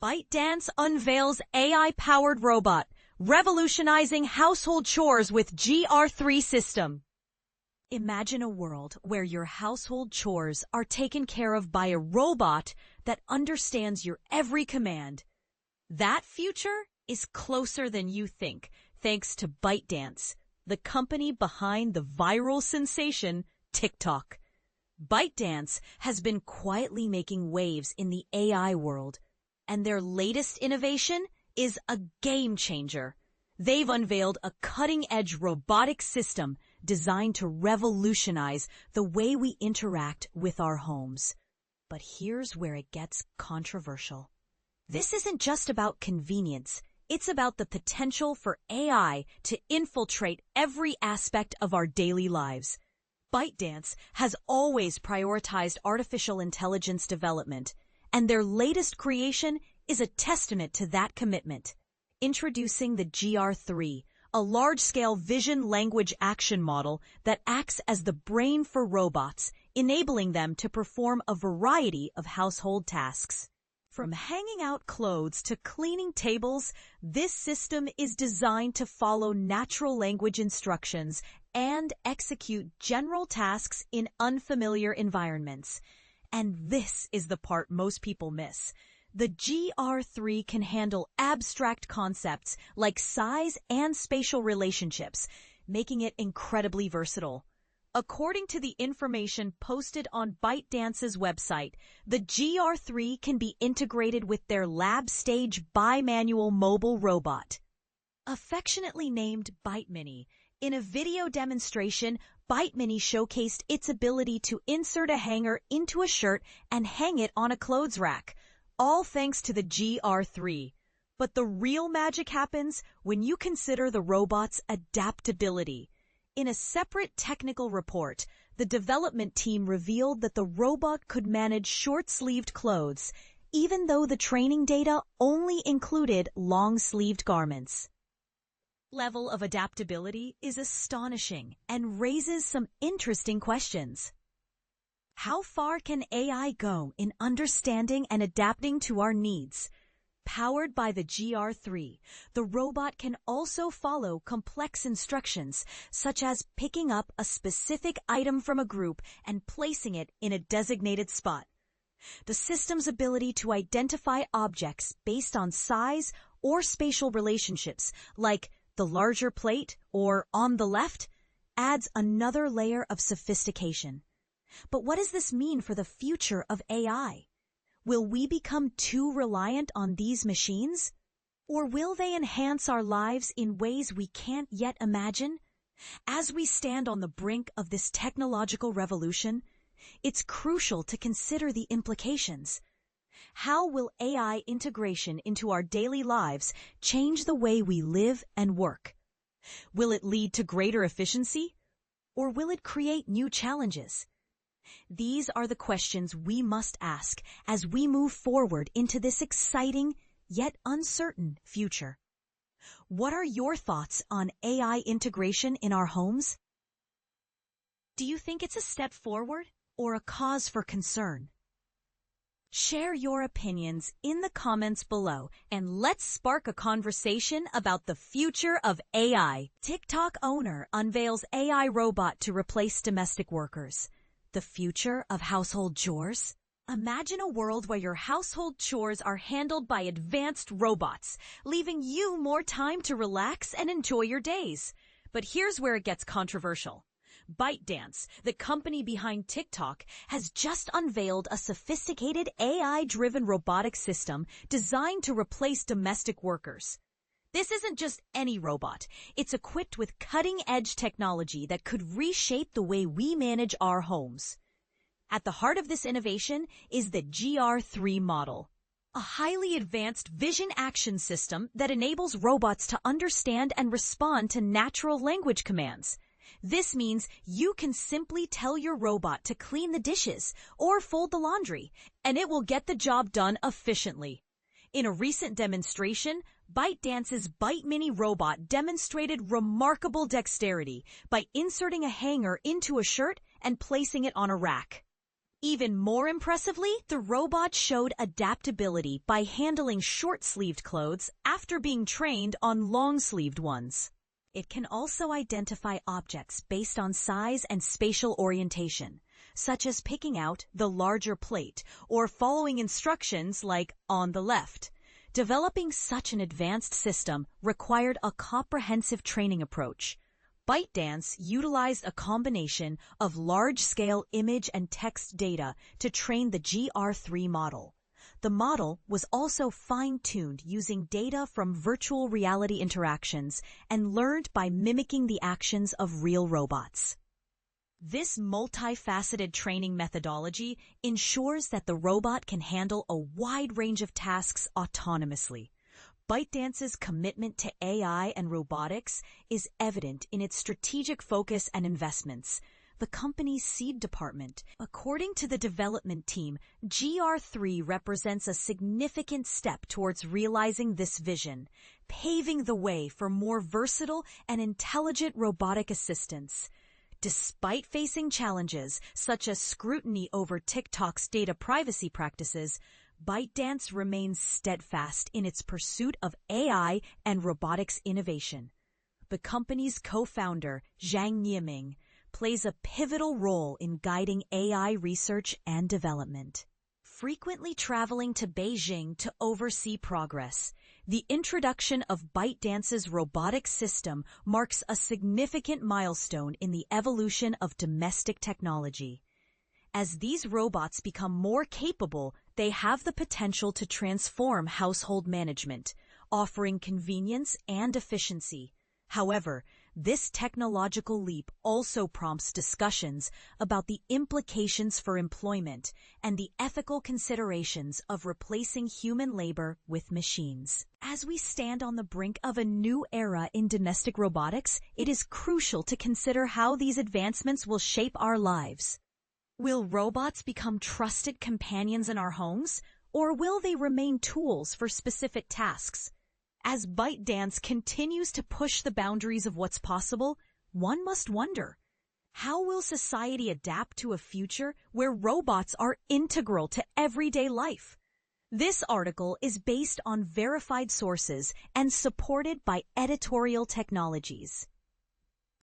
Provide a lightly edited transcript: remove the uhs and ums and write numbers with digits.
ByteDance unveils AI-powered robot, revolutionizing household chores with GR-3 system. Imagine a world where your household chores are taken care of by a robot that understands your every command. That future is closer than you think, thanks to ByteDance, the company behind the viral sensation TikTok. ByteDance has been quietly making waves in the AI world, and their latest innovation is a game changer. They've unveiled a cutting-edge robotics system designed to revolutionize the way we interact with our homes. But here's where it gets controversial. This isn't just about convenience. It's about the potential for AI to infiltrate every aspect of our daily lives. ByteDance has always prioritized artificial intelligence development, and their latest creation is a testament to that commitment. Introducing the GR-3, a large-scale vision-language action model that acts as the brain for robots, enabling them to perform a variety of household tasks. From hanging out clothes to cleaning tables, this system is designed to follow natural language instructions and execute general tasks in unfamiliar environments. And this is the part most people miss. The GR-3 can handle abstract concepts like size and spatial relationships, making it incredibly versatile. According to the information posted on ByteDance's website, the GR-3 can be integrated with their lab-stage bimanual mobile robot. Affectionately named ByteMini, in a video demonstration, ByteMini showcased its ability to insert a hanger into a shirt and hang it on a clothes rack, all thanks to the GR-3. But the real magic happens when you consider the robot's adaptability. In a separate technical report, the development team revealed that the robot could manage short-sleeved clothes, even though the training data only included long-sleeved garments. Level of adaptability is astonishing and raises some interesting questions. How far can AI go in understanding and adapting to our needs? Powered by the GR-3, the robot can also follow complex instructions, such as picking up a specific item from a group and placing it in a designated spot. The system's ability to identify objects based on size or spatial relationships, like the larger plate or on the left, adds another layer of sophistication. But what does this mean for the future of AI? Will we become too reliant on these machines? Or will they enhance our lives in ways we can't yet imagine? As we stand on the brink of this technological revolution, it's crucial to consider the implications. How will AI integration into our daily lives change the way we live and work? Will it lead to greater efficiency? Or will it create new challenges? These are the questions we must ask as we move forward into this exciting yet uncertain future. What are your thoughts on AI integration in our homes? Do you think it's a step forward or a cause for concern? Share your opinions in the comments below and let's spark a conversation about the future of AI. TikTok owner unveils AI robot to replace domestic workers. The future of household chores? Imagine a world where your household chores are handled by advanced robots, leaving you more time to relax and enjoy your days. But here's where it gets controversial. ByteDance, the company behind TikTok, has just unveiled a sophisticated AI-driven robotic system designed to replace domestic workers. This isn't just any robot. It's equipped with cutting-edge technology that could reshape the way we manage our homes. At the heart of this innovation is the GR-3 model, a highly advanced vision action system that enables robots to understand and respond to natural language commands. This means you can simply tell your robot to clean the dishes or fold the laundry, and it will get the job done efficiently. In a recent demonstration, ByteDance's ByteMini robot demonstrated remarkable dexterity by inserting a hanger into a shirt and placing it on a rack. Even more impressively, the robot showed adaptability by handling short-sleeved clothes after being trained on long-sleeved ones. It can also identify objects based on size and spatial orientation, such as picking out the larger plate or following instructions like on the left. Developing such an advanced system required a comprehensive training approach. ByteDance utilized a combination of large-scale image and text data to train the GR-3 model. The model was also fine-tuned using data from virtual reality interactions and learned by mimicking the actions of real robots. This multifaceted training methodology ensures that the robot can handle a wide range of tasks autonomously. ByteDance's commitment to AI and robotics is evident in its strategic focus and investments. The company's seed department. According to the development team, GR-3 represents a significant step towards realizing this vision, paving the way for more versatile and intelligent robotic assistants. Despite facing challenges such as scrutiny over TikTok's data privacy practices, ByteDance remains steadfast in its pursuit of AI and robotics innovation. The company's co-founder, Zhang Yiming, plays a pivotal role in guiding AI research and development. Frequently traveling to Beijing to oversee progress, the introduction of ByteDance's robotic system marks a significant milestone in the evolution of domestic technology. As these robots become more capable, they have the potential to transform household management, offering convenience and efficiency. However, this technological leap also prompts discussions about the implications for employment and the ethical considerations of replacing human labor with machines. As we stand on the brink of a new era in domestic robotics, it is crucial to consider how these advancements will shape our lives. Will robots become trusted companions in our homes, or will they remain tools for specific tasks? As ByteDance continues to push the boundaries of what's possible, one must wonder, how will society adapt to a future where robots are integral to everyday life? This article is based on verified sources and supported by editorial technologies.